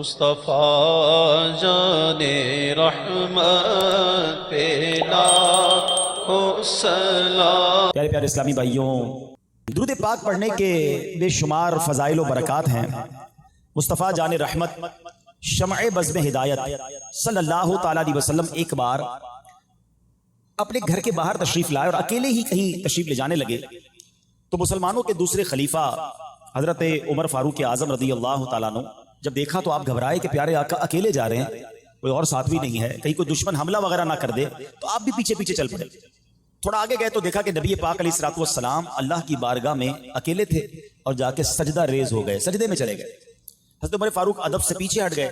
مصطفیٰ جان رحمت پہ لاکھوں سلام۔ پیارے پیارے اسلامی بھائیوں، درود پاک پڑھنے کے بے شمار فضائل و برکات ہیں۔ مصطفیٰ جان رحمت شمع بزم ہدایت صلی اللہ تعالیٰ علیہ وسلم ایک بار اپنے گھر کے باہر تشریف لائے اور اکیلے ہی کہیں تشریف لے جانے لگے تو مسلمانوں کے دوسرے خلیفہ حضرت عمر فاروق اعظم رضی اللہ تعالیٰ عنہ جب دیکھا تو آپ گھبرائے کہ پیارے آقا اکیلے جا رہے ہیں، کوئی اور ساتھ بھی نہیں ہے، کہیں کوئی دشمن حملہ وغیرہ نہ کر دے، تو آپ بھی پیچھے پیچھے چل پڑے۔ تھوڑا آگے گئے تو دیکھا کہ نبی پاک علیہ الصلوۃ والسلام اللہ کی بارگاہ میں اکیلے تھے اور جا کے سجدہ ریز ہو گئے، سجدے میں چلے گئے۔ حضرت عمر فاروق ادب سے پیچھے ہٹ گئے۔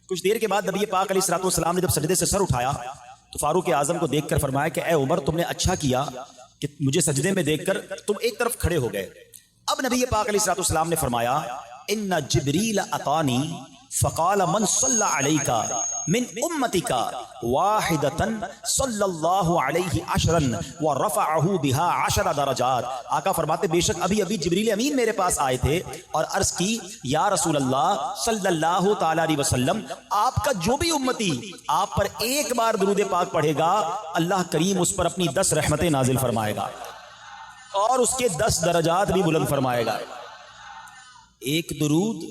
کچھ دیر کے بعد نبی پاک علیہ الصلوۃ والسلام نے جب سجدے سے سر اٹھایا تو فاروق اعظم کو دیکھ کر فرمایا کہ اے عمر، تم نے اچھا کیا کہ مجھے سجدے میں دیکھ کر تم ایک طرف کھڑے ہو گئے۔ اب نبی پاک علیہ الصلوۃ والسلام نے فرمایا ان جبریل اتانی فقال من صلی علیک من امتک واحدۃ صلی اللہ علیہ عشرا ورفعہ بها 10 درجات۔ آقا فرماتے بے شک ابھی ابھی جبریل امین میرے پاس آئے تھے اور عرض کی یا رسول اللہ صلی اللہ تعالی علیہ وسلم، آپ کا جو بھی امتی آپ پر ایک بار درود پاک پڑھے گا اللہ کریم اس پر اپنی 10 رحمتیں نازل فرمائے گا اور اس کے 10 درجات بھی بلند فرمائے گا۔ ایک درود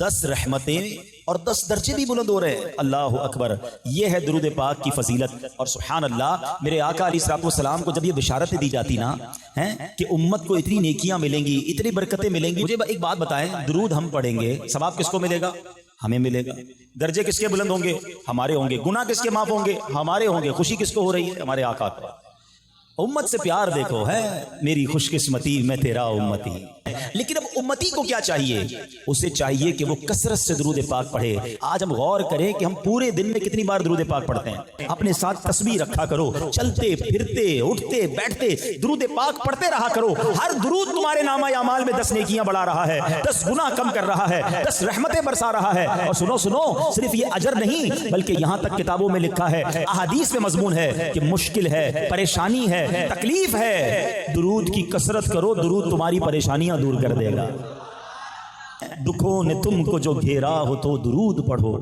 10 رحمتیں اور 10 درجے بھی بلند ہو رہے ہیں۔ اللہ اکبر، یہ ہے درود پاک کی فضیلت۔ اور سبحان اللہ، میرے آقا علیہ الصلوۃ والسلام کو جب یہ بشارتیں دی جاتی نا کہ امت کو اتنی نیکیاں ملیں گی، اتنی برکتیں ملیں گی، مجھے ایک بات بتائیں، درود ہم پڑھیں گے، ثواب کس کو ملے گا؟ ہمیں ملے گا۔ درجے کس کے بلند ہوں گے؟ ہمارے ہوں گے۔ گناہ کس کے معاف ہوں گے؟ ہمارے ہوں گے۔ خوشی کس کو ہو رہی ہے؟ ہمارے آقا کو۔ امت سے پیار دیکھو، ہے میری خوش قسمتی میں تیرا امتی۔ لیکن اب امتی کو کیا چاہیے؟ اسے چاہیے کہ وہ کثرت سے درود پاک پڑھے۔ آج ہم غور کریں کہ ہم پورے دن میں کتنی بار درود پاک پڑھتے ہیں۔ اپنے ساتھ تسبیح رکھا کرو، چلتے پھرتے اٹھتے بیٹھتے درود پاک پڑھتے رہا کرو۔ ہر درود تمہارے نامہ اعمال میں 10 نیکیاں بڑھا رہا ہے، 10 گناہ کم کر رہا ہے، 10 رحمتیں برسا رہا ہے۔ اور سنو سنو، صرف یہ اجر نہیں بلکہ یہاں تک کتابوں میں لکھا ہے، احادیث میں مضمون ہے کہ مشکل ہے، پریشانی ہے، تکلیف ہے، درود کی کثرت کرو، درود تمہاری پریشانیاں دور کر دے گا۔ دکھوں نے تم کو جو گھیرا ہو تو درود پڑھو،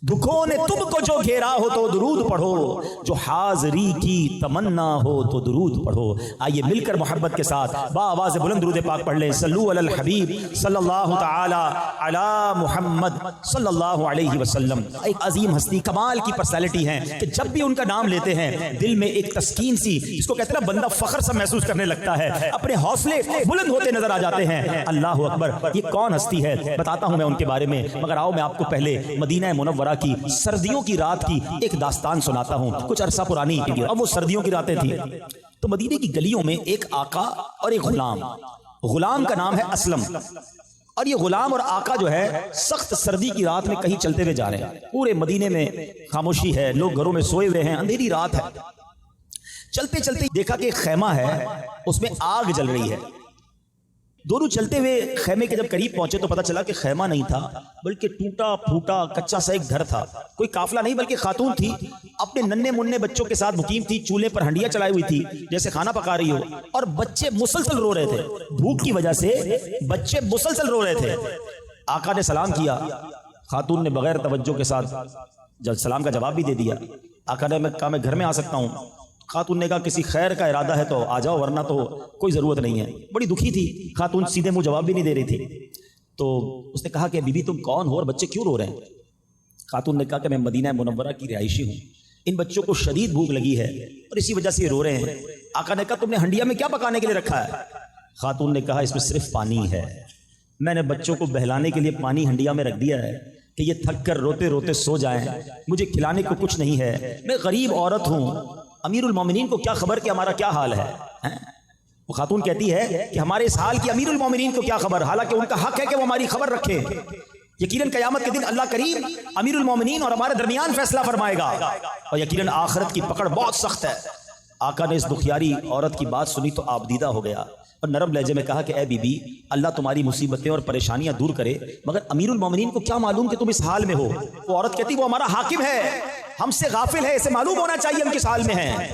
دکھوں نے تم کو جو گھیرا ہو تو درود پڑھو، جو حاضری کی تمنا ہو تو درود پڑھو۔ آئیے مل کر محبت کے ساتھ بآواز بلند درود پاک پڑھ لیں۔ صلو علی الحبیب صلی اللہ تعالی علی محمد صلی اللہ علیہ وسلم۔ ایک عظیم ہستی، کمال کی پرسنالٹی ہیں کہ جب بھی ان کا نام لیتے ہیں دل میں ایک تسکین سی، جس کو کہتے ہیں بندہ فخر سا محسوس کرنے لگتا ہے، اپنے حوصلے بلند ہوتے نظر آ جاتے ہیں۔ اللہ اکبر، یہ کون ہستی ہے بتاتا ہوں میں ان کے بارے میں، مگر آؤ میں آپ کو پہلے مدینہ منورہ کی سردیوں کی رات کی ایک داستان سناتا ہوں، کچھ عرصہ پرانی۔ اب وہ سردیوں کی راتیں تھیں تو مدینے کی گلیوں میں ایک آقا اور ایک غلام، غلام کا نام ہے اسلم، اور یہ غلام اور آقا جو ہے سخت سردی کی رات میں کہیں چلتے ہوئے جا رہے ہیں۔ پورے مدینے میں خاموشی ہے، لوگ گھروں میں سوئے ہوئے ہیں، اندھیری رات ہے۔ چلتے چلتے دیکھا کہ ایک خیمہ ہے، اس میں آگ جل رہی ہے۔ دونوں چلتے ہوئے خیمے کے جب قریب پہنچے تو پتہ چلا کہ خیمہ نہیں تھا بلکہ ٹوٹا پھوٹا کچا سا ایک گھر تھا۔ کوئی قافلہ نہیں بلکہ خاتون تھی، اپنے ننھے منھے بچوں کے ساتھ مقیم تھی، چولہے پر ہنڈیاں چلائی ہوئی تھی جیسے کھانا پکا رہی ہو، اور بچے مسلسل رو رہے تھے، بھوک کی وجہ سے بچے مسلسل رو رہے تھے۔ آقا نے سلام کیا، خاتون نے بغیر توجہ کے ساتھ جب سلام کا جواب بھی دے دیا۔ آقا نے کہا میں گھر میں آ سکتا ہوں؟ خاتون نے کہا کسی خیر کا ارادہ ہے تو آ جاؤ ورنہ تو کوئی ضرورت نہیں ہے۔ بڑی دکھی تھی خاتون، سیدھے منہ جواب بھی نہیں دے رہی تھی۔ تو اس نے کہا کہ بی بی تم کون ہو اور بچے کیوں رو رہے ہیں؟ خاتون نے کہا کہ میں مدینہ منورہ کی رہائشی ہوں، ان بچوں کو شدید بھوک لگی ہے اور اسی وجہ سے یہ رو رہے ہیں۔ آقا نے کہا تم نے ہنڈیا میں کیا پکانے کے لیے رکھا ہے؟ خاتون نے کہا اس میں صرف پانی ہے، میں نے بچوں کو بہلانے کے لیے پانی ہنڈیا میں رکھ دیا ہے کہ یہ تھک کر روتے روتے سو جائیں، مجھے کھلانے کو کچھ نہیں ہے، میں غریب عورت ہوں، امیر المومنین کو کیا خبر کہ ہمارا کیا حال ہے؟ وہ خاتون کہتی ہے کہ ہمارے اس حال کی امیر المومنین کو کیا خبر، حالانکہ ان کا حق ہے کہ وہ ہماری خبر رکھے۔ یقیناً قیامت کے دن اللہ کریم امیر المومنین اور ہمارے درمیان فیصلہ فرمائے گا، اور یقیناً آخرت کی پکڑ بہت سخت ہے۔ آقا نے اس دکھیاری عورت کی بات سنی تو آپ دیدہ ہو گیا اور نرم لہجے میں کہا کہ اے بی بی، اللہ تمہاری مصیبتیں اور پریشانیاں دور کرے، مگر امیر المومنین کو کیا معلوم کہ تم اس حال میں ہو؟ وہ عورت کہتی وہ ہمارا حاکم ہے، ہم سے غافل ہے، اسے معلوم ہونا چاہیے ہم کس حال میں ہیں۔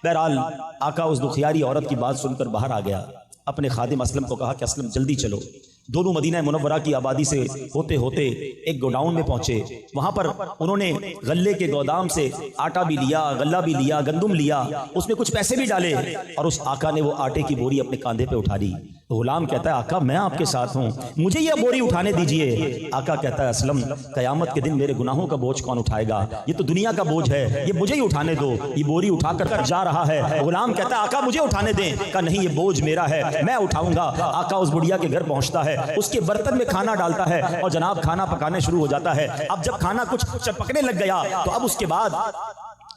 بہرحال آقا اس دکھیاری عورت کی بات سن کر باہر آ گیا، اپنے خادم اسلم کو کہا کہ اسلم جلدی چلو، دونوں مدینہ منورہ کی آبادی سے ہوتے ہوتے ایک گوڈاؤن میں پہنچے. وہاں پر انہوں نے غلے کے گودام سے آٹا بھی لیا, غلہ بھی لیا, گندم لیا, اس میں کچھ پیسے بھی ڈالے اور اس آقا نے وہ آٹے کی بوری اپنے کاندھے پہ اٹھا لی. غلام کہتا ہے آقا میں آپ کے ساتھ ہوں, مجھے یہ بوری اٹھانے دیجئے. آقا کہتا ہے اسلم قیامت کے دن میرے گناہوں کا بوجھ کون اٹھائے گا, یہ تو دنیا کا بوجھ ہے, یہ مجھے ہی اٹھانے دو. یہ بوری اٹھا کر جا رہا ہے. غلام کہتا ہے آقا مجھے اٹھانے دیں. کہا نہیں یہ بوجھ میرا ہے, میں اٹھاؤں گا. آقا اس بڑھیا کے گھر پہنچتا ہے, اس کے برتن میں کھانا ڈالتا ہے اور جناب کھانا پکانے شروع ہو جاتا ہے. اب جب کھانا کچھ چپکنے لگ گیا تو اب اس کے بعد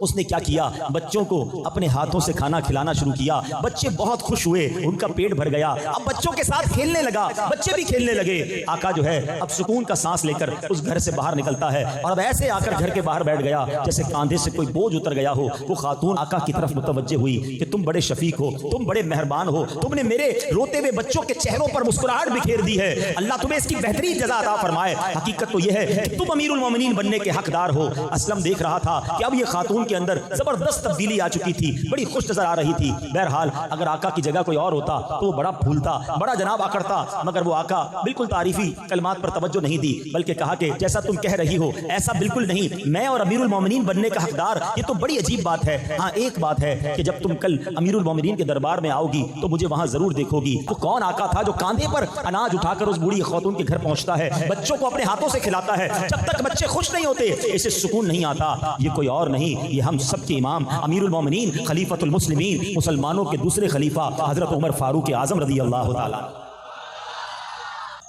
اس نے کیا کیا, بچوں کو اپنے ہاتھوں سے کھانا کھلانا شروع کیا. بچے بہت خوش ہوئے, ان کا پیٹ بھر گیا. اب بچوں کے ساتھ کھیلنے لگا, بچے بھی کھیلنے لگے. آقا جو ہے اب سکون کا سانس لے کر اس گھر سے باہر نکلتا ہے اور اب ایسے آ کر گھر کے باہر بیٹھ گیا جیسے کاندھے سے کوئی بوجھ اتر گیا ہو. وہ خاتون آقا کی طرف متوجہ ہوئی کہ تم بڑے شفیق ہو, تم بڑے مہربان ہو, تم نے میرے روتے ہوئے بچوں کے چہروں پر مسکراہٹ بکھیر دی ہے, اللہ تمہیں اس کی بہترین جزا عطا فرمائے. حقیقت تو یہ ہے کہ تم امیر المومنین بننے کے حقدار ہو. اسلم دیکھ رہا تھا کہ اب یہ خاتون کے اندر زبردست تبدیلی آ چکی تھی, بڑی خوش نظر آ رہی تھی. بہرحال اگر آقا کی جگہ کوئی اور ہوتا تو وہ بڑا پھولتا, بڑا جناب آکڑتا, مگر وہ آقا بالکل تعریفی کلمات پر توجہ نہیں دی, بلکہ کہا کہ جیسا تم کہہ رہی ہو ایسا بالکل نہیں, میں اور امیر المومنین بننے کا حقدار. یہ تو بڑی عجیب بات ہے. ہاں ایک بات ہے کہ جب تم کل امیر المومنین کے دربار میں آؤ گی تو مجھے وہاں ضرور دیکھو گی. وہ کون آقا تھا جو کاندھے پر اناج اٹھا کر اس بوڑھی خاتون کے گھر پہنچتا ہے, بچوں کو اپنے ہاتھوں سے کھلاتا ہے, جب تک بچے خوش نہیں ہوتے اسے سکون نہیں آتا. یہ کوئی اور نہیں, یہ ہم سب کے امام امیر المومنین خلیفۃ المسلمین, مسلمانوں کے دوسرے خلیفہ حضرت عمر فاروق اعظم رضی اللہ تعالی.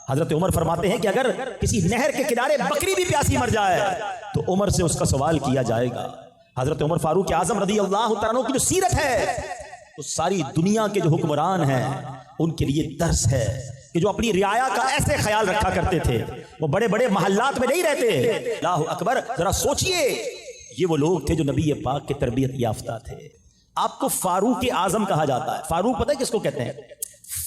حضرت عمر فرماتے ہیں کہ اگر کسی نہر کے کنارے بکری بھی پیاسی مر جائے تو عمر سے اس کا سوال کیا جائے گا. حضرت عمر فاروق اعظم رضی اللہ تعالیٰ کی جو سیرت ہے وہ ساری دنیا کے جو حکمران ہیں ان کے لیے درس ہے کہ جو اپنی رعایا کا ایسے خیال رکھا کرتے تھے. وہ بڑے بڑے محلات میں نہیں رہتے. اللہ اکبر, ذرا سوچئے یہ وہ لوگ تھے جو نبی پاک کے تربیت یافتہ تھے. آپ کو فاروق اعظم کہا جاتا ہے. فاروق پتہ ہے کس کو کہتے ہیں؟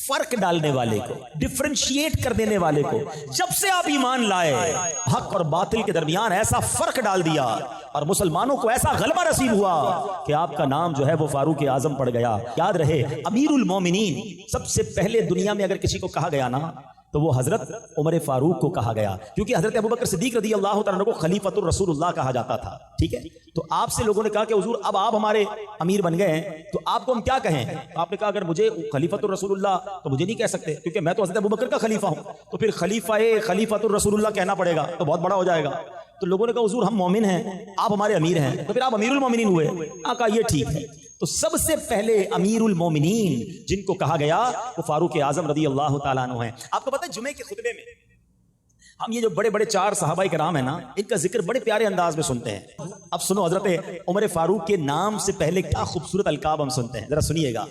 فرق ڈالنے والے کو, ڈفرینشیٹ کر دینے والے کو. جب سے آپ ایمان لائے حق اور باطل کے درمیان ایسا فرق ڈال دیا اور مسلمانوں کو ایسا غلبہ نصیب ہوا کہ آپ کا نام جو ہے وہ فاروق اعظم پڑ گیا. یاد رہے امیر المومنین سب سے پہلے دنیا میں اگر کسی کو کہا گیا نا تو وہ حضرت عمر فاروق کو کہا گیا, کیونکہ حضرت ابوبکر صدیق رضی اللہ تعالیٰ کو خلیفۃ الرسول اللہ کہا جاتا تھا. ٹھیک ہے, تو آپ سے لوگوں نے کہا کہ حضور اب آپ ہمارے امیر بن گئے ہیں تو آپ کو ہم کیا کہیں؟ آپ نے کہا اگر مجھے خلیفۃ الرسول اللہ تو مجھے نہیں کہہ سکتے کیونکہ میں تو حضرت ابوبکر کا خلیفہ ہوں, تو پھر خلیفۃ الرسول اللہ کہنا پڑے گا تو بہت بڑا ہو جائے گا. تو لوگوں نے کہا حضور ہم مومن ہیں, آپ ہمارے امیر ہیں, تو پھر آپ امیر المومنین ہوئے. کہا یہ ٹھیک ہے. تو سب سے پہلے امیر المومنین جن کو کہا گیا وہ فاروق اعظم رضی اللہ تعالیٰ عنہ ہیں. آپ کو پتہ ہے جمعے کے خطبے میں ہم یہ جو بڑے بڑے 4 صحابہ کرام ہیں نا ان کا ذکر بڑے پیارے انداز میں سنتے ہیں. اب سنو حضرت عمر فاروق کے نام سے پہلے کیا خوبصورت القاب ہم سنتے ہیں, ذرا سنیے گا.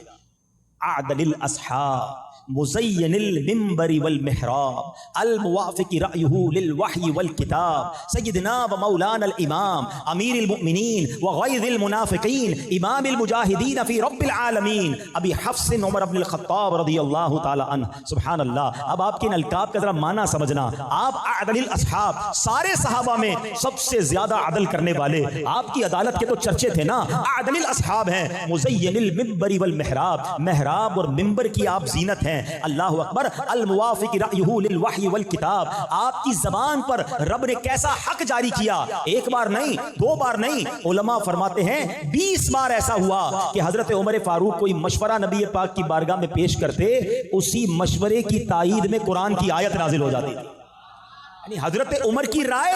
عادل الاصحاب مزین المنبر والمحراب الموافق رأیہ للوحی والکتاب سیدنا و مولانا الامام امیر المؤمنین وغیظ المنافقین امام المجاہدین فی رب العالمین ابی حفص عمر بن الخطاب رضی اللہ تعالی عنہ. سبحان اللہ. اب آپ کے ان القاب کا ذرا معنی سمجھنا. آپ عدل الاصحاب, سارے صحابہ میں سب سے زیادہ عدل کرنے والے, آپ کی عدالت کے تو چرچے تھے نا. عدل الاصحاب ہیں, مزین المنبر والمحراب, محراب اور منبر کی آپ زینت ہیں. اللہ اکبر. الموافق رأیہ للوحی والکتاب, آپ کی زبان پر رب نے کیسا حق جاری کیا, ایک بار نہیں 2 بار نہیں, علماء فرماتے ہیں 20 بار ایسا ہوا کہ حضرت عمر فاروق کوئی مشورہ نبی پاک کی بارگاہ میں پیش کرتے, اسی مشورے کی تائید میں قرآن کی آیت نازل ہو جاتی. یعنی حضرت عمر کی رائے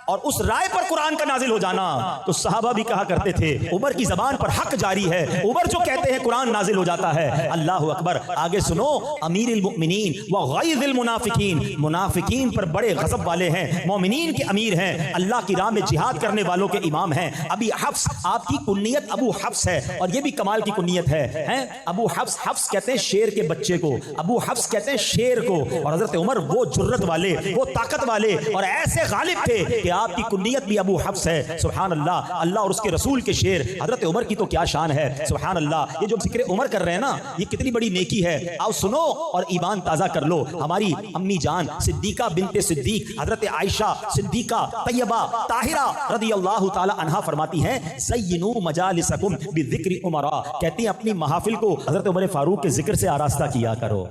اور اس رائے پر قرآن کا نازل ہو جانا. تو صحابہ بھی کہا کرتے تھے عمر کی زبان پر حق جاری ہے, عمر جو کہتے ہیں قرآن نازل ہو جاتا ہے. اللہ اکبر. آگے سنو. امیر المؤمنین وغیظ المنافقین, منافقین پر بڑے غضب والے ہیں, مومنین کے امیر ہیں, اللہ کی راہ میں جہاد کرنے والوں کے امام ہیں. ابی حفص, آپ کی کنیت ابو حفص ہے اور یہ بھی کمال کی کنیت ہے. ابو حفص, حفص کہتے ہیں شیر کے بچے کو, ابو حفص کہتے ہیں شیر کو. اور حضرت عمر وہ جرت والے, وہ طاقت والے اور ایسے غالب تھے کہ آپ کی کنیت بھی ابو حفص ہے. سبحان اللہ. اللہ اور اس کے رسول کے شیر. حضرت عمر کی تو کیا شان ہے. سبحان اللہ. یہ جو ذکر عمر کر رہے ہیں نا یہ کتنی بڑی نیکی ہے. آؤ سنو اور ایمان تازہ کر لو. ہماری امی جان صدیقہ بنت صدیق حضرت عائشہ صدیقہ طیبہ طاہرہ رضی اللہ تعالی عنہا فرماتی ہیں زینوا مجالسکم بذکر عمر, کہتی ہیں اپنی محافل کو حضرت عمر فاروق کے ذکر سے آراستہ کیا کرو.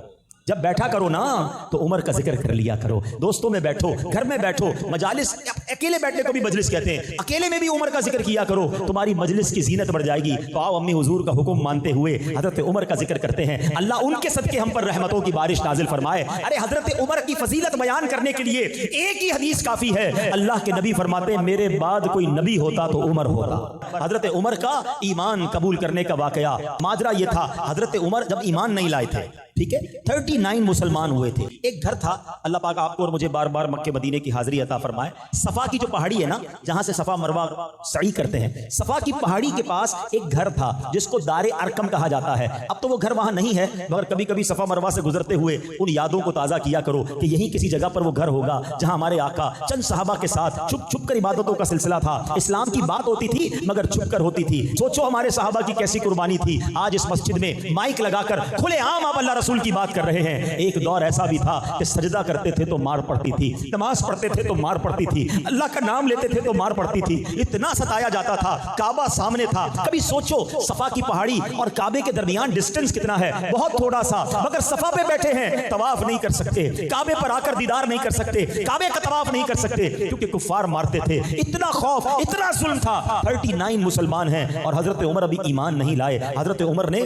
جب بیٹھا کرو نا تو عمر کا ذکر کر لیا کرو. دوستوں میں بیٹھو, گھر میں بیٹھو, مجالس, اکیلے بیٹھنے کو بھی مجلس کہتے ہیں, اکیلے میں بھی عمر کا ذکر کیا کرو, تمہاری مجلس کی زینت بڑھ جائے گی. تو آؤ امی حضور کا حکم مانتے ہوئے حضرت عمر کا ذکر کرتے ہیں. اللہ ان کے صدقے ہم پر رحمتوں کی بارش نازل فرمائے. ارے حضرت عمر کی فضیلت بیان کرنے کے لیے ایک ہی حدیث کافی ہے. اللہ کے نبی فرماتے ہیں میرے بعد کوئی نبی ہوتا تو عمر ہوتا. حضرت عمر کا ایمان قبول کرنے کا واقعہ ماجرا یہ تھا. حضرت عمر جب ایمان نہیں لائے تھے, ٹھیک ہے, 39 مسلمان ہوئے تھے. ایک گھر تھا, اللہ پاک آپ کو اور مجھے بار بار مکے مدینے کی حاضری عطا فرمائے. صفا کی جو پہاڑی ہے نا, جہاں سے صفا مروہ سعی کرتے ہیں, صفا کی پہاڑی کے پاس ایک گھر تھا جس کو دار ارقم کہا جاتا ہے. اب تو وہ گھر وہاں نہیں ہے, مگر کبھی کبھی صفا مروہ سے گزرتے ہوئے ان یادوں کو تازہ کیا کرو کہ یہی کسی جگہ پر وہ گھر ہوگا جہاں ہمارے آقا چند صحابہ کے ساتھ چھپ چھپ کر عبادتوں کا سلسلہ تھا. اسلام کی بات ہوتی تھی مگر چھپ کر ہوتی تھی. سوچو ہمارے صحابہ کی کیسی قربانی تھی. آج اس مسجد میں مائک لگا کر کھلے عام آپ اللہ رسول کی بات کر رہے ہیں. ایک دور ایسا بھی تھا کہ سجدہ کرتے تھے تو مار پڑتی تھی, نماز پڑھتے تھے تو مار پڑتی تھی, اللہ کا نام لیتے تھے تو مار پڑتی تھی. اتنا ستایا جاتا تھا. کعبہ سامنے تھا. کبھی سوچو صفا کی پہاڑی اور کعبے کے درمیان ڈسٹنس کتنا ہے, بہت تھوڑا سا, مگر صفا پہ بیٹھے ہیں, طواف نہیں کر سکتے, کعبے پر آ کر دیدار نہیں کر سکتے, کعبے کا طواف نہیں کر سکتے کیونکہ کفار مارتے تھے. اتنا خوف, اتنا ظلم تھا. 39 مسلمان ہیں اور حضرت عمر ابھی ایمان نہیں لائے. حضرت عمر نے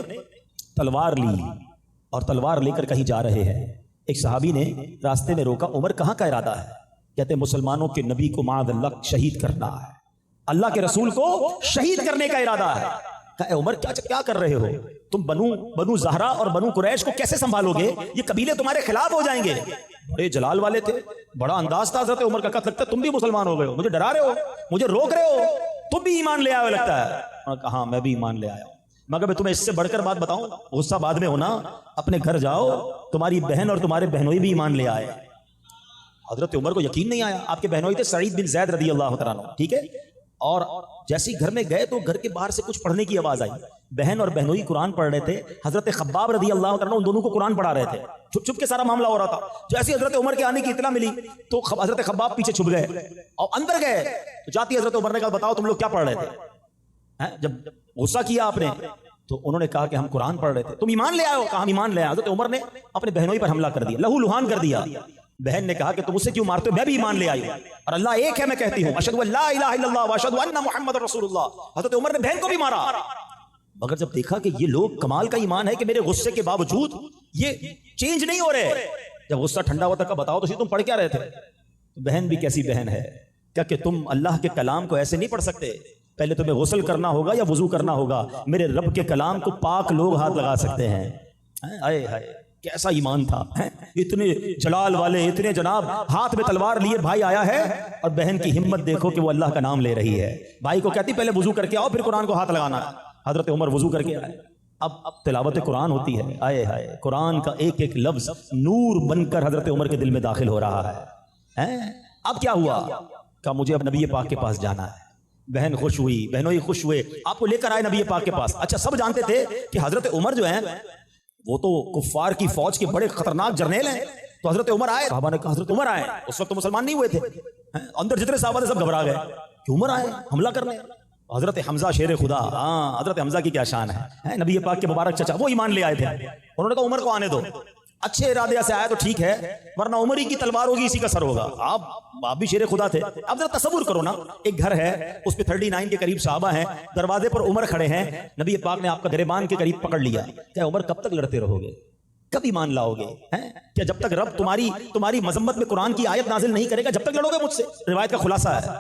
تلوار لی اور تلوار لے کر کہیں جا رہے ہیں. ایک صحابی نے راستے میں روکا, عمر کہاں کا ارادہ ہے؟ کہتے ہیں مسلمانوں کے نبی کو معاذ اللہ شہید کرنا ہے, اللہ کے رسول کو شہید کرنے کا ارادہ ہے. کہا اے عمر کیا کر رہے ہو تم؟ بنو زہرا اور بنو قریش کو کیسے سنبھالو گے؟ یہ قبیلے تمہارے خلاف ہو جائیں گے. بڑے جلال والے تھے, بڑا انداز تھا حضرت عمر کا. کہا لگتا ہے تم بھی مسلمان ہو گئے ہو, مجھے ڈرا رہے ہو, مجھے روک رہے ہو, تم بھی ایمان لے آئے لگتا ہے. انہوں نے کہا ہاں میں بھی ایمان لے آیا ہوں. مگر میں تمہیں اس سے بڑھ کر بات بتاؤں, غصہ بعد میں ہونا, اپنے گھر جاؤ, تمہاری بہن اور تمہارے بہنوئی بھی ایمان لے آئے. حضرت عمر کو یقین نہیں آیا. آپ کے بہنوئی تھے سعید بن زید رضی اللہ تعالیٰ عنہ, ٹھیک ہے, اور جیسے ہی گھر میں گئے تو گھر کے باہر سے کچھ پڑھنے کی آواز آئی. بہن اور بہنوئی قرآن پڑھ رہے تھے. حضرت خباب رضی اللہ تعالیٰ ان دونوں کو قرآن پڑھا رہے تھے. چھپ چھپ کے سارا معاملہ ہو رہا تھا. جیسے حضرت عمر کے آنے کی اطلاع ملی تو حضرت خباب پیچھے چھپ گئے اور اندر گئے. تو جاتی حضرت عمر نے کہا بتاؤ تم لوگ کیا پڑھ رہے تھے؟ جب غصہ کیا آپ نے تو انہوں نے کہا کہ ہم قرآن پڑھ رہے تھے. تم ایمان لے آئے ہو؟ کہا ہم ایمان لے آئے. حضرت عمر نے اپنے بہنوئی پر حملہ کر دیا, لہو لہان کر دیا. بہن نے کہا کہ تم اسے کیوں مارتے ہو؟ میں بھی ایمان لے آئی ہوں اور اللہ ایک ہے میں کہتی ہوں, اشہدو ان لا الہ الا اللہ واشہدو ان محمد رسول اللہ. حضرت عمر نے بہن کو بھی مارا. مگر جب دیکھا کہ یہ لوگ کمال کا ایمان ہے کہ میرے غصے کے باوجود یہ چینج نہیں ہو رہے, جب غصہ ٹھنڈا ہوا تھا بتاؤ تو تم پڑھ کیا رہے تھے؟ بہن بھی کیسی بہن ہے, کیا کہ تم اللہ کے کلام کو ایسے نہیں پڑھ سکتے, پہلے تمہیں غسل کرنا ہوگا یا وضو کرنا ہوگا. میرے رب کے کلام کو پاک لوگ ہاتھ لگا سکتے ہیں. آئے ہائے کیسا ایمان تھا, اتنے جلال والے, اتنے جناب, ہاتھ میں تلوار لیے بھائی آیا ہے اور بہن کی ہمت دیکھو کہ وہ اللہ کا نام لے رہی ہے. بھائی کو کہتی پہلے وضو کر کے آؤ پھر قرآن کو ہاتھ لگانا. حضرت عمر وضو کر کے آئے. اب تلاوت قرآن ہوتی ہے, آئے ہائے قرآن کا ایک ایک لفظ نور بن کر حضرت عمر کے دل میں داخل ہو رہا ہے. اب کیا ہوا؟ کہا مجھے اب نبی پاک کے پاس جانا ہے. بہن خوش ہوئی, بہنوئی خوش ہوئے, آپ کو لے کر آئے نبی پاک کے پاس. اچھا سب جانتے تھے کہ حضرت عمر جو ہیں وہ تو کفار کی فوج کے بڑے خطرناک جرنیل ہیں. تو حضرت عمر آئے, صحابہ نے کہا حضرت عمر آئے. اس وقت تو مسلمان نہیں ہوئے تھے, اندر جتنے صحابہ تھے سب گھبرا گئے کہ عمر آئے حملہ کرنے. حضرت حمزہ شیر خدا, ہاں حضرت حمزہ کی کیا شان ہے, نبی پاک کے مبارک چچا, وہ ایمان لے آئے تھے. انہوں نے کہا عمر کو آنے دو. اچھے ارادے سے آیا تو ٹھیک ہے, ورنہ عمر ہی کی تلوار ہوگی اسی کا سر ہوگا. آپ بھی شیر خدا تھے. اب ذرا تصور کرو نا, ایک گھر ہے اس پہ 39 کے قریب صحابہ ہیں, دروازے پر عمر کھڑے ہیں, نبی پاک نے آپ کا گریبان کے قریب پکڑ لیا. کیا عمر کب تک لڑتے رہو گے, کب ایمان لاؤ گے؟ کیا جب تک رب تمہاری مذمت میں قرآن کی آیت نازل نہیں کرے گا جب تک لڑو گے مجھ سے؟ روایت کا خلاصہ ہے.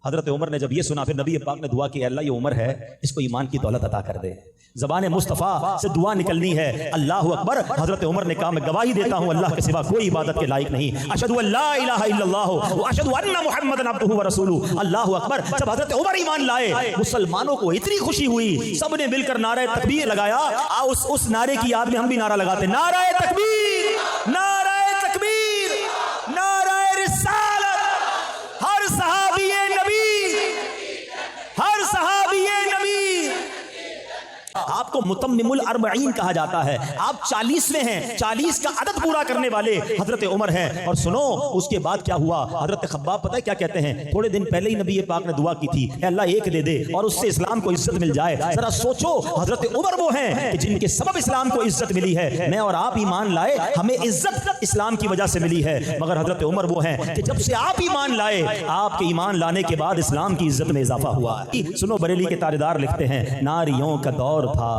حضرت عمر نے جب یہ سنا پھر نبی پاک نے دعا کی, اللہ یہ عمر ہے اس کو ایمان کی دولت عطا کر دے. زبان مصطفیٰ سے دعا نکلنی ہے, اللہ اکبر. حضرت عمر نے کہا میں گواہی دیتا ہوں اللہ کے سوا کوئی عبادت کے لائق نہیں, اشہدو ان لا الہ الا اللہ واشہدو ان محمد عبدہ ورسولہ. اللہ اکبر. جب حضرت عمر ایمان لائے مسلمانوں کو اتنی خوشی ہوئی, سب نے مل کر نعرہ تکبیر لگایا. اس نعرے کی یاد میں ہم بھی نعرہ لگاتے, نعرہ تکبیر, نعرہ تکبیر, نعرہ رسالت. ہر صحابی نبی, ہر صحابی نبی. آپ کو متمم الاربعین کہا جاتا ہے، آپ 40ویں ہیں، 40 کا عدد پورا کرنے والے حضرت عمر ہیں۔ اور سنو اس کے بعد کیا ہوا، حضرت خباب پتہ ہے کیا کہتے ہیں، تھوڑے دن پہلے ہی نبی پاک نے دعا کی تھی، اے اللہ ایک دے دے اور اس سے اسلام کو عزت مل جائے۔ ذرا سوچو حضرت عمر وہ ہیں کہ جن کے سبب اسلام کو عزت ملی ہے، میں اور آپ ایمان لائے ہمیں عزت اسلام کی وجہ سے ملی ہے، مگر حضرت عمر وہ ہیں کہ جب سے آپ ایمان لائے، آپ کے ایمان لانے کے بعد اسلام کی عزت میں اضافہ ہوا ہے۔ سنو بریلی کے تاجدار لکھتے ہیں، ناریوں کا دور تھا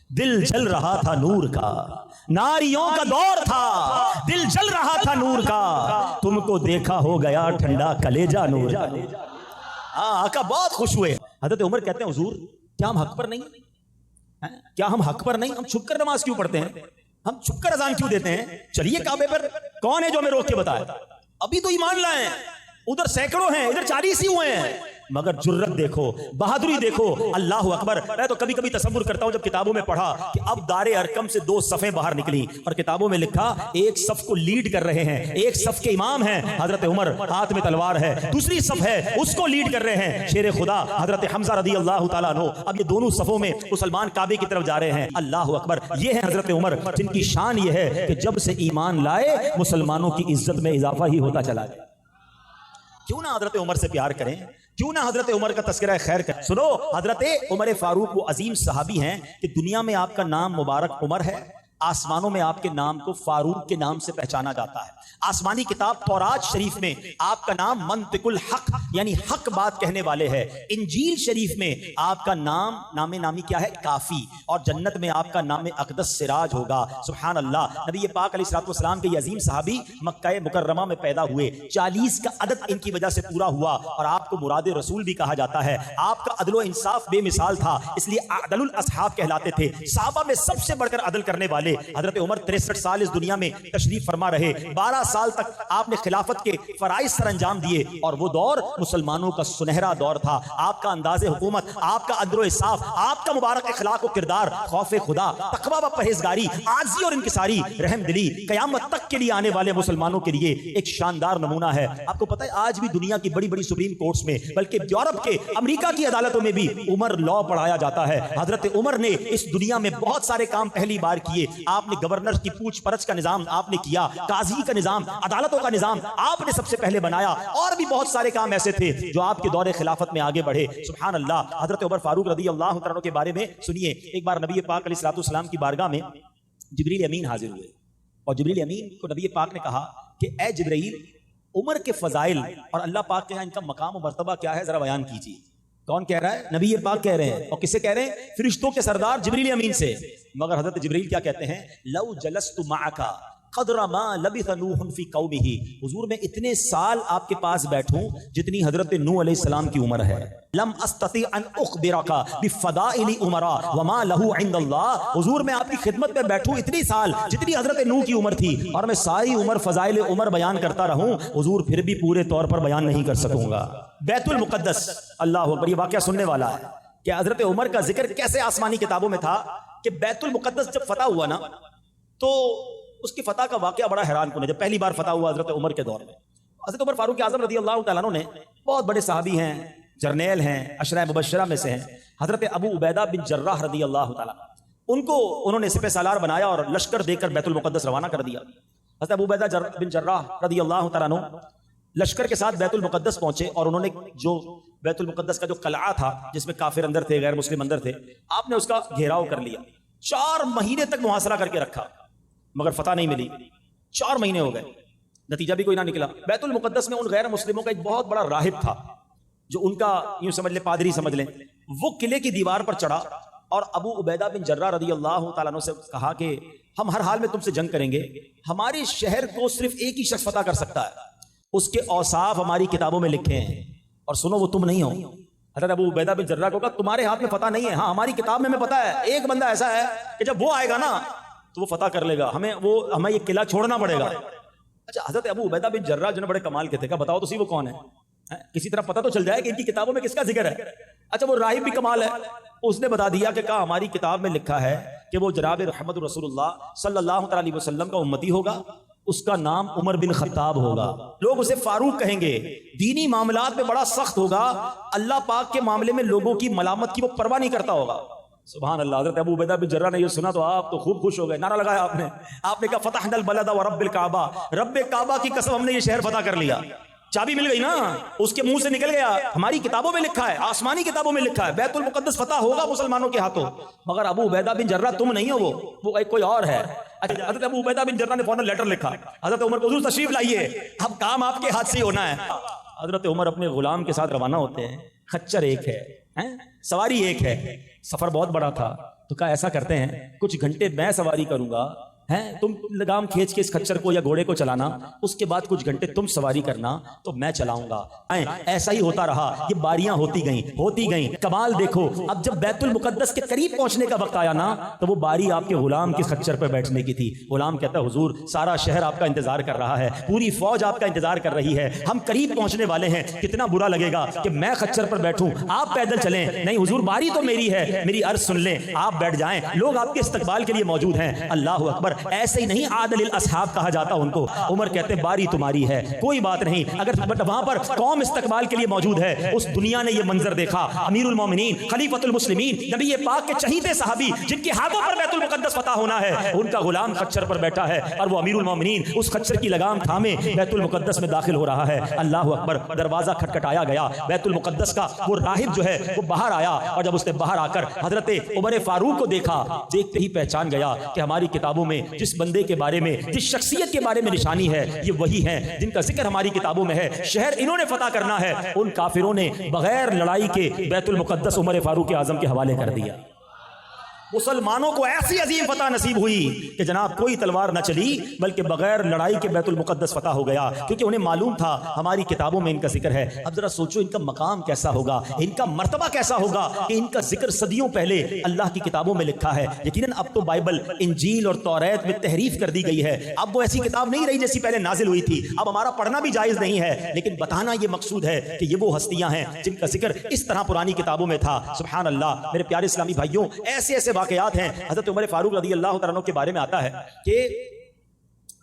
دل جل رہا تھا نور کا، ناریوں کا دور تھا دل جل رہا تھا نور کا، تم کو دیکھا ہو گیا ٹھنڈا کلیجہ نور کا۔ آقا بہت خوش ہوئے۔ حضرت عمر کہتے ہیں حضور کیا ہم حق پر نہیں، کیا ہم حق پر نہیں، ہم چھپ کر نماز کیوں پڑھتے ہیں، ہم چھپ کر اذان کیوں دیتے ہیں، چلیے کعبے پر، کون ہے جو ہمیں روک کے بتائے، ابھی تو ایمان لائے ہیں، ادھر سینکڑوں ہیں ادھر 40 ہی ہوئے ہیں، مگر جرت دیکھو، بہادری دیکھو، اللہ اکبر۔ میں تو کبھی کبھی تصور کرتا ہوں جب کتابوں میں پڑھا کہ اب دار ارکم سے 2 صفیں باہر نکلی اور کتابوں میں لکھا ایک صف کو لیڈ کر رہے ہیں، ایک صف کے امام ہیں حضرت عمر، ہاتھ میں تلوار ہے، دوسری صف ہے اس کو لیڈ کر رہے ہیں شیر خدا حضرت حمزہ رضی اللہ تعالیٰ عنہ۔ اب یہ دونوں صفوں میں مسلمان کعبے کی طرف جا رہے ہیں، اللہ اکبر۔ یہ ہے حضرت عمر جن کی شان یہ ہے کہ جب سے ایمان لائے مسلمانوں کی عزت میں اضافہ ہی ہوتا چلا گیا۔ کیوں نہ حضرت عمر سے پیار کریں، کیوں نہ حضرت عمر کا تذکرہ خیر کریں۔ سنو حضرت عمر فاروق وہ عظیم صحابی ہیں کہ دنیا میں آپ کا نام مبارک عمر ہے، آسمانوں میں آپ کے نام کو فاروق کے نام سے پہچانا جاتا ہے۔ آسمانی کتاب تورات شریف میں آپ کا نام منطق الحق یعنی حق بات کہنے والے ہے، انجیل شریف میں آپ کا نام نامی کیا ہے، کافی، اور جنت میں آپ کا نام اقدس سراج ہوگا۔ سبحان اللہ۔ نبی پاک علیہ الصلوۃ والسلام کے یہ عظیم صحابی مکہ مکرمہ میں پیدا ہوئے، 40 کا عدد ان کی وجہ سے پورا ہوا اور آپ کو مراد رسول بھی کہا جاتا ہے۔ آپ کا عدل و انصاف بے مثال تھا، اس لیے عدل الاصحاب کہلاتے تھے۔ صحابہ میں سب سے بڑھ کر عدل کرنے والے حضرت عمر 63 سال اس دنیا میں تشریف فرما رہے، 12 سال تک آپ نے خلافت کے فرائض سر انجام دیے، اور وہ دور مسلمانوں کا سنہرا دور تھا۔ آپ کا انداز حکومت، آپ کا عدل و انصاف، آپ کا مبارک اخلاق و کردار، خوف خدا، تقویٰ و پرہیزگاری، عاجزی اور انکساری، رحم دلی، قیامت تک کے لیے آنے والے مسلمانوں کے لیے ایک شاندار نمونہ ہے۔ آپ کو پتہ ہے آج بھی دنیا کی بڑی بڑی سپریم کورٹس میں، بلکہ یورپ کے، امریکہ کی عدالتوں میں بھی عمر لا پڑھایا جاتا ہے۔ حضرت عمر نے اس دنیا میں بہت سارے کام پہلی بار کیے۔ آپ نے گورنر کی پوچھ پرچھ کا نظام آپ نے کیا، قاضی کا نظام، عدالتوں کا نظام آپ نے سب سے پہلے بنایا، اور بھی بہت سارے کام ایسے تھے جو آپ کے دور خلافت میں آگے بڑھے۔ سبحان اللہ۔ حضرت عمر فاروق رضی اللہ عنہ کے بارے میں سنیے، ایک بار نبی پاک علیہ الصلوۃ والسلام کی بارگاہ میں جبریل امین حاضر ہوئے، اور جبریل امین کو نبی پاک نے کہا کہ اے جبرائیل، عمر کے فضائل اور اللہ پاک کے یہاں ان کا مقام و مرتبہ کیا ہے ذرا بیان کیجیے۔ کون کہہ رہا ہے؟ نبی پاک کہہ رہے ہیں، اور کس سے کہہ رہے ہیں؟ فرشتوں کے سردار جبریل امین سے۔ مگر حضرت جبریل کیا کہتے ہیں؟ لو جلست معک قدر ما لبث نوح فی قومہ، حضور میں اتنے سال آپ کے پاس بیٹھوں جتنی حضرت نوح علیہ السلام کی عمر ہے۔ لم استطیع ان اخبرک بفضائل عمر وما له عند اللہ، حضور میں آپ کی خدمت میں بیٹھوں اتنی سال جتنی حضرت نوح کی عمر تھی، اور میں ساری عمر فضائل عمر بیان کرتا رہوں حضور پھر بھی پورے طور پر بیان نہیں کر سکوں گا۔ بیت المقدس، اللہ اکبر، یہ واقعہ سننے والا ہے کہ حضرت عمر کا ذکر کیسے آسمانی کتابوں میں تھا کہ بیت المقدس جب فتح ہوا نا تو اس کی فتح کا واقعہ بڑا حیران کن ہے۔ جب پہلی بار فتح ہوا حضرت عمر کے دور میں، حضرت عمر فاروق اعظم رضی اللہ تعالیٰ عنہ نے، بہت بڑے صحابی ہیں، جرنیل ہیں، عشرہ مبشرہ میں سے ہیں، حضرت ابو عبیدہ بن جراح رضی اللہ تعالیٰ، ان کو انہوں نے سپہ سالار بنایا اور لشکر دے کر بیت المقدس روانہ کر دیا۔ حضرت ابو عبیدہ بن جراح رضی اللہ تعالیٰ عنہ لشکر کے ساتھ بیت المقدس پہنچے، اور انہوں نے جو بیت المقدس کا جو قلعہ تھا جس میں کافر اندر تھے، غیر مسلم اندر تھے، آپ نے اس کا گھیراؤ کر لیا، 4 مہینے تک محاصرہ کر کے رکھا، مگر فتح نہیں ملی۔ 4 مہینے ہو گئے، نتیجہ بھی کوئی نہ نکلا۔ بیت المقدس میں ان غیر مسلموں کا ایک بہت بڑا راہب تھا جو ان کا یوں سمجھ لیں پادری سمجھ لیں، وہ قلعے کی دیوار پر چڑھا اور ابو عبیدہ بن جراح رضی اللہ تعالیٰ عنہ سے کہا کہ ہم ہر حال میں تم سے جنگ کریں گے، ہمارے شہر کو صرف ایک ہی شخص فتح کر سکتا ہے، اس کے اوصاف ہماری کتابوں میں لکھے ہیں، اور سنو وہ تم نہیں ہو۔ حضرت ابو عبیدہ بن جراح کو کہا تمہارے ہاتھ میں فتح نہیں ہے، ہاں ہماری کتاب میں ہمیں پتا ہے ایک بندہ ایسا ہے کہ جب وہ آئے گا نا تو وہ فتح کر لے گا، ہمیں یہ قلعہ چھوڑنا پڑے گا۔ اچھا، حضرت ابو عبیدہ بن جراح جو بڑے کمال کے تھے، کہا بتاؤ تو صحیح وہ کون ہے، کسی طرح پتہ تو چل جائے کہ ان کی کتابوں میں کس کا ذکر ہے۔ اچھا، وہ راہب بھی کمال ہے، اس نے بتا دیا کہ کہا ہماری کتاب میں لکھا ہے کہ وہ جناب رحمت رسول اللہ صلی اللہ علیہ وسلم کا امتی ہوگا، اس کا نام عمر بن خطاب ہوگا، لوگ اسے فاروق کہیں گے، دینی معاملات میں بڑا سخت ہوگا، اللہ پاک کے معاملے میں لوگوں کی ملامت کی وہ پرواہ نہیں کرتا ہوگا، سبحان اللہ. حضرت ابو عبیدہ بن جرہ نے یہ سنا تو آپ تو خوب خوش ہو گئے, نعرہ لگایا آپ نے کہا فتحنا البلد ورب الکعبہ, رب کعبہ کی قسم ہم نے یہ شہر فتح کر لیا. چابی مل گئی نا, اس کے منہ سے نکل گیا. ہماری کتابوں میں لکھا ہے, آسمانی کتابوں میں لکھا ہے بیت المقدس فتح ہوگا مسلمانوں کے ہاتھوں, مگر ابو عبیدہ بن جرہ تم نہیں ہو, وہ کوئی اور ہے. حضرت ابو عبیدہ بن جرہ نے فوراً لیٹر لکھا, حضرت عمر کو حضور تشریف لائیے, اب کام آپ کے ہاتھ سے ہی ہونا ہے. حضرت عمر اپنے غلام کے ساتھ روانہ ہوتے ہیں. خچر ایک ہے, سواری ایک ہے, سفر بہت بڑا تھا, تو کہا ایسا کرتے ہیں کچھ گھنٹے میں سواری کروں گا, تم لگام کھینچ کے اس خچر کو یا گھوڑے کو چلانا, اس کے بعد کچھ گھنٹے تم سواری کرنا تو میں چلاؤں گا. ایسا ہی ہوتا رہا, یہ باریاں ہوتی گئیں. کمال دیکھو, اب جب بیت المقدس کے قریب پہنچنے کا وقت آیا نا, تو وہ باری آپ کے غلام کے خچر پر بیٹھنے کی تھی. غلام کہتا ہے حضور سارا شہر آپ کا انتظار کر رہا ہے, پوری فوج آپ کا انتظار کر رہی ہے, ہم قریب پہنچنے والے ہیں, کتنا برا لگے گا کہ میں خچر پر بیٹھوں, آپ پیدل چلیں. نہیں حضور باری تو میری ہے, میری عرض سن لیں, آپ بیٹھ جائیں, لوگ آپ کے استقبال کے لیے موجود ہیں. اللہ اکبر. ایسے ہی نہیں عادل الاصحاب کہا جاتا ان کو. عمر کہتے باری تمہاری ہے, کوئی بات نہیں, اگر وہاں پر قوم استقبال کے لیے موجود ہے. اس دنیا نے یہ منظر دیکھا, امیر المومنین خلیفۃ المسلمین نبی پاک کے چہیتے صحابی جن کے ہاتھوں پر بیت المقدس فتح ہونا ہے, ان کا غلام خچر پر بیٹھا ہے, اور وہ امیر المومنین اس خچر کی لگام تھامے بیت المقدس میں داخل ہو رہا ہے. اللہ اکبر. دروازہ کھٹکھٹایا گیا, بیت المقدس کا وہ راہب جو ہے وہ باہر آیا, اور جب اس نے باہر آ کر حضرت عمر فاروق کو دیکھا, دیکھتے ہی پہچان گیا کہ ہماری کتابوں میں جس بندے کے بارے میں, جس شخصیت کے بارے میں نشانی ہے, یہ وہی ہیں جن کا ذکر ہماری کتابوں میں ہے. شہر انہوں نے فتح کرنا ہے, ان کافروں نے بغیر لڑائی کے بیت المقدس عمر فاروق اعظم کے حوالے کر دیا. مسلمانوں کو ایسی عظیم فتح نصیب ہوئی کہ جناب کوئی تلوار نہ چلی, بلکہ بغیر لڑائی کے بیت المقدس فتح ہو گیا, کیونکہ انہیں معلوم تھا ہماری کتابوں میں ان کا ذکر ہے. اب ذرا سوچو ان کا مقام کیسا ہوگا, ان کا مرتبہ کیسا ہوگا کہ ان کا ذکر صدیوں پہلے اللہ کی کتابوں میں لکھا ہے. یقیناً اب تو بائبل, انجیل اور توریت میں تحریف کر دی گئی ہے, اب وہ ایسی کتاب نہیں رہی جیسی پہلے نازل ہوئی تھی. اب ہمارا پڑھنا بھی جائز نہیں ہے, لیکن بتانا یہ مقصود ہے کہ یہ وہ ہستیاں ہیں جن کا ذکر اس طرح پرانی کتابوں میں تھا. سبحان اللہ. میرے پیارے اسلامی بھائیوں, ایسے ایسے واقعات ہیں. حضرت عمر فاروق رضی اللہ تعالیٰ عنہ کے بارے میں آتا ہے کہ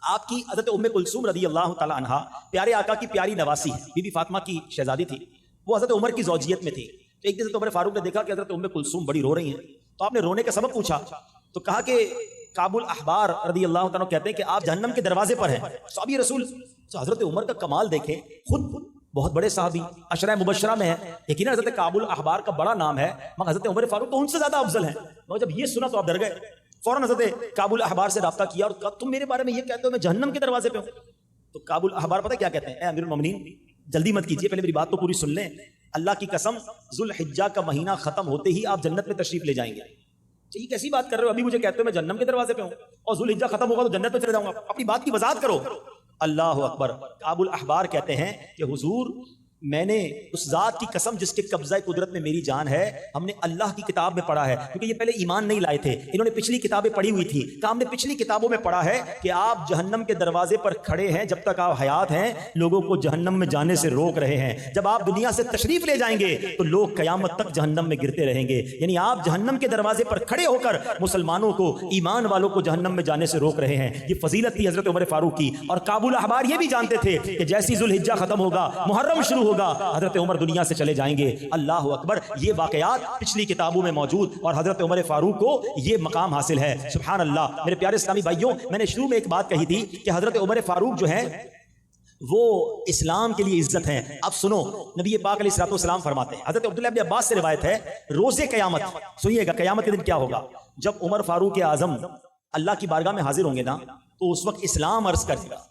آپ کی حضرت ام کلثوم رضی اللہ تعالیٰ عنہ پیارے آقا کی پیاری نواسی, بی بی فاطمہ کی شہزادی تھی, وہ حضرت عمر کی زوجیت میں تھی. ایک دن حضرت عمر فاروق نے دیکھا کہ حضرت ام کلثوم بڑی رو رہی ہیں, تو آپ نے رونے کا سبب پوچھا, تو کہا کہ کعب الاحبار رضی اللہ تعالیٰ کہتے ہیں کہ آپ جہنم کے دروازے پر ہیں. صحابی رسول حضرت عمر کا کمال دیکھیں, خود بہت بڑے صحابی عشرہ مبشرہ میں ہیں, یقیناً حضرت کعب الاحبار کا بڑا نام ہے, مگر حضرت عمر فاروق تو ان سے زیادہ افضل ہیں. اور جب یہ سنا تو آپ ڈر گئے, فوراً حضرت کعب الاحبار سے رابطہ کیا اور کہا تم میرے بارے میں یہ کہتے ہو میں جہنم کے دروازے پہ ہوں. تو کعب الاحبار پتہ کیا کہتے ہیں, اے امیر المومنین جلدی مت کیجیے, پہلے میری بات تو پوری سن لیں. اللہ کی قسم ذوالحجہ کا مہینہ ختم ہوتے ہی آپ جنت میں تشریف لے جائیں گے. یہ کیسی بات کر رہے ہو, ابھی مجھے کہتے ہو میں جہنم کے دروازے پہ ہوں, اور ذوالحجہ ختم ہوگا تو جنت میں چلے جاؤں گا, اپنی بات کی وضاحت کرو. اللہ اکبر. کعب الاحبار کہتے ہیں کہ حضور میں نے اس ذات کی قسم جس کے قبضہ قدرت میں میری جان ہے, ہم نے اللہ کی کتاب میں پڑھا ہے, کیونکہ یہ پہلے ایمان نہیں لائے تھے, انہوں نے پچھلی کتابیں پڑھی ہوئی تھی, کہ ہم نے پچھلی کتابوں میں پڑھا ہے کہ آپ جہنم کے دروازے پر کھڑے ہیں, جب تک آپ حیات ہیں لوگوں کو جہنم میں جانے سے روک رہے ہیں, جب آپ دنیا سے تشریف لے جائیں گے تو لوگ قیامت تک جہنم میں گرتے رہیں گے. یعنی آپ جہنم کے دروازے پر کھڑے ہو کر مسلمانوں کو, ایمان والوں کو جہنم میں جانے سے روک رہے ہیں. یہ فضیلت تھی حضرت عمر فاروق کی. اور کعب الاحبار یہ بھی جانتے تھے کہ جیسی ذوالحجہ ختم ہوگا, محرم شروع ہوگا, حضرت عمر دنیا سے چلے جائیں گے. اللہ اکبر. یہ واقعات پچھلی کتابوں میں موجود, اور حضرت عمر فاروق کو یہ مقام حاصل ہے. سبحان اللہ. میرے پیارے اسلامی بھائیوں, میں نے شروع میں ایک بات کہی تھی کہ حضرت عمر فاروق جو ہے وہ اسلام کے لیے عزت ہیں. اب سنو, نبی پاک علیہ الصلوۃ والسلام فرماتے ہیں, حضرت عبداللہ بن عباس سے روایت ہے, روز قیامت, سنیے گا قیامت کے دن کیا ہوگا, جب عمر فاروق اعظم اللہ کی بارگاہ میں حاضر ہوں گے نا, تو اس وقت اسلام عرض کرے گا,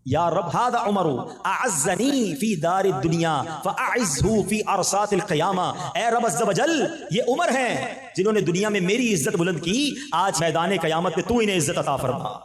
یا رب هذا عمر اعزنی فی دار الدنیا فاعزه فی ارصات القیامہ. اے رب عز و جل, یہ عمر ہیں جنہوں نے دنیا میں میری عزت بلند کی, آج میدان قیامت میں تو انہیں عزت عطا فرما.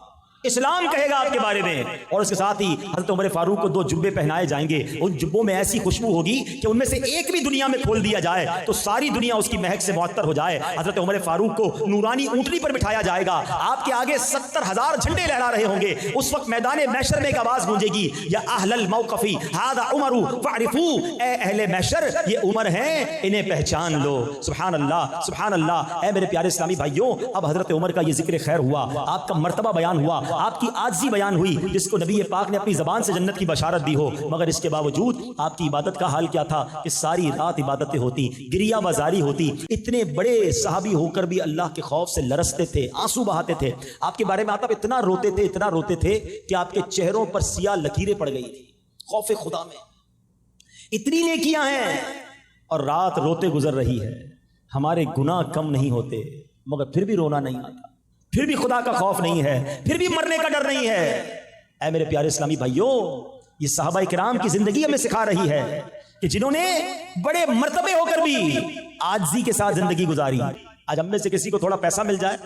اسلام کہے گا آپ کے بارے میں. اور اس کے ساتھ ہی حضرت عمر فاروق کو 2 جبے پہنائے جائیں گے, ان جبوں میں ایسی خوشبو ہوگی کہ ان میں سے ایک بھی دنیا میں کھول دیا جائے تو ساری دنیا اس کی مہک سے معطر ہو جائے. حضرت عمر فاروق کو نورانی اونٹنی پر بٹھایا جائے گا, آپ کے آگے 70,000 جھنڈے لہرا رہے ہوں گے. اس وقت میدان محشر میں ایک آواز گونجے گی, یا اہل الموقف ھذا عمر فاعرفوا, اے اہل محشر یہ عمر ہیں, انہیں پہچان لو. سبحان اللہ, سبحان اللہ. اے میرے پیارے اسلامی بھائیوں, اب حضرت عمر کا یہ ذکر خیر ہوا, آپ کا مرتبہ بیان ہوا, آپ کی عاجزی بیان ہوئی جس کو نبی پاک نے اپنی زبان سے جنت کی بشارت دی ہو، مگر اس کے باوجود آپ کی عبادت کا حال کیا تھا کہ ساری رات عبادتیں ہوتی، گریہ بازاری ہوتی، اتنے بڑے صحابی ہو کر بھی اللہ کے خوف سے لرزتے تھے، آنسو بہاتے تھے۔ آپ کے بارے میں آتا اتنا روتے تھے کہ آپ کے چہروں پر سیاہ لکیریں پڑ گئی تھی خوف خدا میں۔ اتنی نیکیاں ہیں اور رات روتے گزر رہی ہے، ہمارے گناہ کم نہیں ہوتے مگر پھر بھی رونا نہیں آتا، پھر بھی خدا کا خوف نہیں ہے، پھر بھی مرنے کا ڈر نہیں ہے۔ اے میرے پیارے اسلامی بھائیوں، یہ صحابہ کرام کی زندگی ہمیں سکھا رہی ہے کہ جنہوں نے بڑے مرتبے ہو کر بھی عاجزی کے ساتھ زندگی گزاری۔ آج ہم میں سے کسی کو تھوڑا پیسہ مل جائے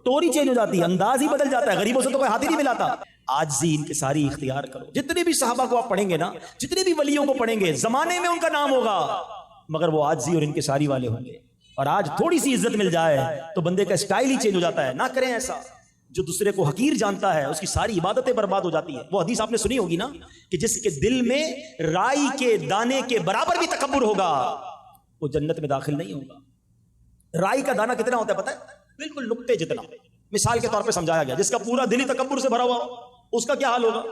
ٹوری چینج ہو جاتی ہے، انداز ہی بدل جاتا ہے، غریبوں سے تو کوئی ہاتھ ہی نہیں ملاتا۔ عاجزی ان کے ساری اختیار کرو۔ جتنے بھی صحابہ کو آپ پڑھیں گے نا، جتنے بھی ولیوں کو پڑھیں گے، زمانے میں ان کا نام ہوگا مگر وہ عاجزی اور انکساری والے ہوں گے۔ اور آج تھوڑی سی عزت مل جائے تو بندے کا اسٹائل ہی چینج ہو جاتا ہے۔ نہ کریں ایسا، جو دوسرے کو حقیر جانتا ہے اس کی ساری عبادتیں برباد ہو جاتی ہیں۔ وہ حدیث آپ نے سنی ہوگی نا کہ جس کے دل میں رائی کے دانے کے برابر بھی تکبر ہوگا وہ جنت میں داخل نہیں ہوگا۔ رائی کا دانہ کتنا ہوتا ہے پتہ ہے؟ بالکل نقطے جتنا۔ مثال کے طور پہ سمجھایا گیا، جس کا پورا دل ہی تکبر سے بھرا ہوا اس کا کیا حال ہوگا؟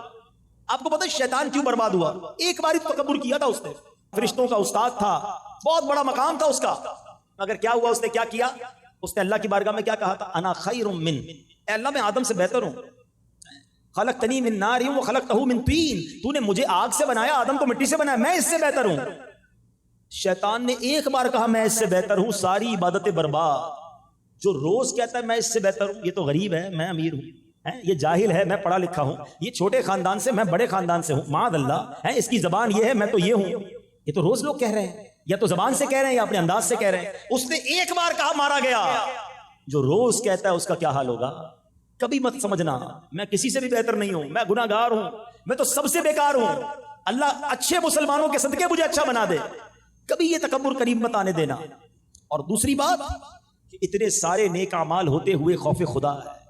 آپ کو پتہ ہے شیطان کیوں برباد ہوا؟ ایک بار ہی تکبر کیا تھا اس نے، فرشتوں کا استاد تھا، بہت بڑا مقام تھا اس کا، مگر کیا ہوا؟ اس نے کیا کیا؟ اس نے اللہ کی بارگاہ میں کیا کہا تھا؟ انا خیر من، اے اللہ میں آدم سے بہتر ہوں، خلقتنی من نار وخلقتہ من طین، تو نے مجھے آگ سے بنایا، آدم کو مٹی سے بنایا، میں اس سے بہتر ہوں۔ شیطان نے ایک بار کہا میں اس سے بہتر ہوں، ساری عبادتیں برباد۔ جو روز کہتا ہے میں اس سے بہتر ہوں، یہ تو غریب ہے میں امیر ہوں، یہ جاہل ہے میں پڑھا لکھا ہوں، یہ چھوٹے خاندان سے میں بڑے خاندان سے ہوں، معاذ اللہ، اس کی زبان یہ ہے میں تو یہ ہوں، یہ تو روز لوگ کہہ رہے ہیں، یا تو زبان سے کہہ رہے ہیں یا اپنے انداز سے کہہ رہے ہیں۔ اس نے ایک بار کہا مارا گیا۔ جو روز کہتا ہے اس کا کیا حال ہوگا؟ کبھی مت سمجھنا میں کسی سے بھی بہتر نہیں ہوں، میں گناہ گار ہوں، میں تو سب سے بیکار ہوں، اللہ اچھے مسلمانوں کے صدقے مجھے اچھا بنا دے۔ کبھی یہ تکبر قریب مت آنے دینا۔ اور دوسری بات کہ اتنے سارے نیک اعمال ہوتے ہوئے خوف خدا ہے۔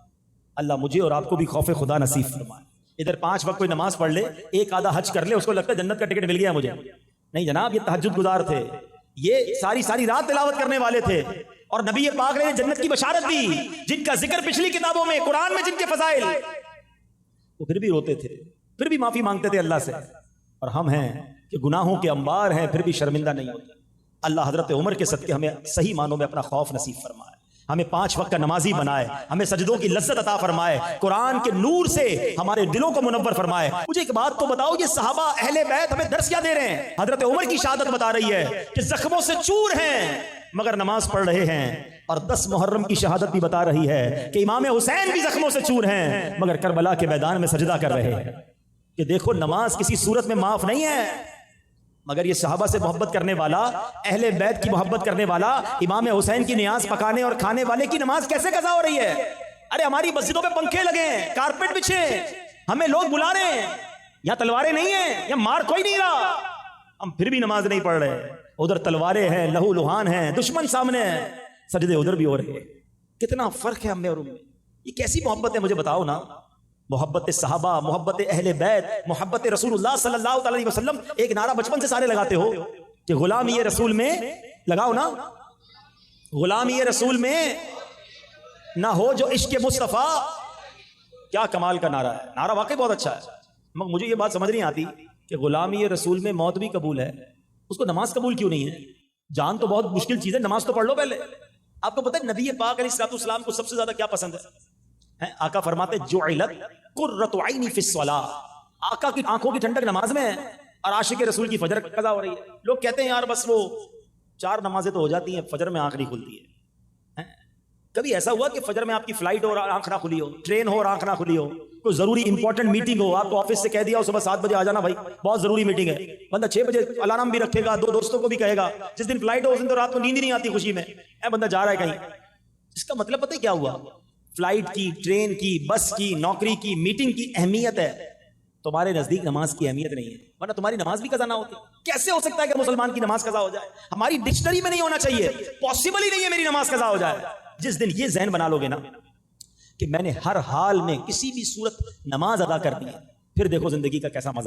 اللہ مجھے اور آپ کو بھی خوف خدا نصیب فرمائے۔ ادھر 5 وقت کوئی نماز پڑھ لے، ایک آدھا حج کر لے، اس کو لگتا ہے جنت کا ٹکٹ مل گیا مجھے۔ نہیں جناب، یہ تہجد گزار تھے، یہ ساری رات تلاوت کرنے والے تھے، اور نبی پاک نے جنت کی بشارت دی، جن کا ذکر پچھلی کتابوں میں قرآن میں جن کے فضائل، وہ پھر بھی روتے تھے، پھر بھی معافی مانگتے تھے اللہ سے۔ اور ہم ہیں کہ گناہوں کے انبار ہیں پھر بھی شرمندہ نہیں ہوتے۔ اللہ حضرت عمر کے صدقے ہمیں صحیح معنوں میں اپنا خوف نصیب فرمائے، ہمیں 5 وقت کا نمازی بنائے، ہمیں سجدوں کی لذت عطا فرمائے، قرآن کے نور سے ہمارے دلوں کو منور فرمائے۔ مجھے ایک بات تو بتاؤ، یہ صحابہ اہل بیت ہمیں درس کیا دے رہے ہیں؟ حضرت عمر کی شہادت بتا رہی ہے کہ زخموں سے چور ہیں مگر نماز پڑھ رہے ہیں، اور 10 محرم کی شہادت بھی بتا رہی ہے کہ امام حسین بھی زخموں سے چور ہیں مگر کربلا کے میدان میں سجدہ کر رہے ہیں۔ کہ دیکھو نماز کسی صورت میں معاف نہیں ہے، مگر یہ صحابہ سے محبت کرنے والا، اہل بیت کی محبت کرنے والا، امام حسین کی نیاز پکانے اور کھانے والے کی نماز کیسے قضا ہو رہی ہے؟ ارے ہماری مسجدوں پہ پنکھے لگے ہیں، کارپیٹ بچھے، ہمیں لوگ بلا رہے ہیں، یا تلواریں نہیں ہیں، یا مار کوئی نہیں رہا، ہم پھر بھی نماز نہیں پڑھ رہے۔ ادھر تلواریں ہیں، لہو لہان ہیں، دشمن سامنے ہیں، سجدے ادھر بھی ہو رہے ہیں۔ کتنا فرق ہے ہم میں اور ان میں۔ یہ کیسی محبت ہے مجھے بتاؤ نا؟ محبت صحابہ، محبت اہل بیت، محبت رسول اللہ صلی اللہ علیہ وسلم۔ ایک نعرہ بچپن سے سارے لگاتے ہو کہ غلامی رسول میں، لگاؤ نا، غلامی رسول میں نہ ہو جو عشق مصطفیٰ۔ کیا کمال کا نعرہ ہے، نعرہ واقعی بہت اچھا ہے، مگر مجھے یہ بات سمجھ نہیں آتی کہ غلامی رسول میں موت بھی قبول ہے، اس کو نماز قبول کیوں نہیں ہے؟ جان تو بہت مشکل چیز ہے، نماز تو پڑھ لو پہلے۔ آپ کو پتہ ہے نبی پاک علیہ الصلوۃ والسلام کو سب سے زیادہ کیا پسند ہے؟ آقا فرماتے جعلت قرۃ عینی فی الصلاۃ، آقا کی آنکھوں کی ٹھنڈک نماز میں ہے، اور عاشق رسول کی فجر قضا ہو رہی ہے۔ لوگ کہتے ہیں یار بس وہ 4 نمازیں تو ہو جاتی ہیں، فجر میں آنکھ نہیں کھلتی ہے۔ کبھی ایسا ہوا کہ فجر میں آپ کی فلائٹ ہو اور آنکھ نہ کھلی ہو، ٹرین ہو اور آنکھ نہ کھلی ہو، کوئی ضروری امپورٹنٹ میٹنگ ہو، آپ کو آفس سے کہہ دیا صبح 7 بجے آ جانا بھائی بہت ضروری میٹنگ ہے، بندہ 6 بجے الارم بھی رکھے گا، 2 دوستوں کو بھی کہے گا، جس دن فلائٹ ہو اس دن تو رات کو نیند ہی نہیں آتی خوشی میں، بندہ جا رہا ہے کہیں۔ اس کا مطلب پتہ ہے کیا ہوا؟ فلائٹ کی، ٹرین کی، بس کی، نوکری کی، میٹنگ کی اہمیت ہے، تمہارے نزدیک نماز کی اہمیت نہیں ہے، ورنہ تمہاری نماز بھی قضا نہ ہوتی۔ کیسے ہو سکتا ہے کہ مسلمان کی نماز قضا ہو جائے؟ ہماری ڈکشنری میں نہیں ہونا چاہیے، پاسبل ہی نہیں ہے میری نماز قضا ہو جائے۔ جس دن یہ ذہن بنا لو گے نا کہ میں نے ہر حال میں کسی بھی صورت نماز ادا کر دی ہے، پھر دیکھو زندگی کا کیسا مزہ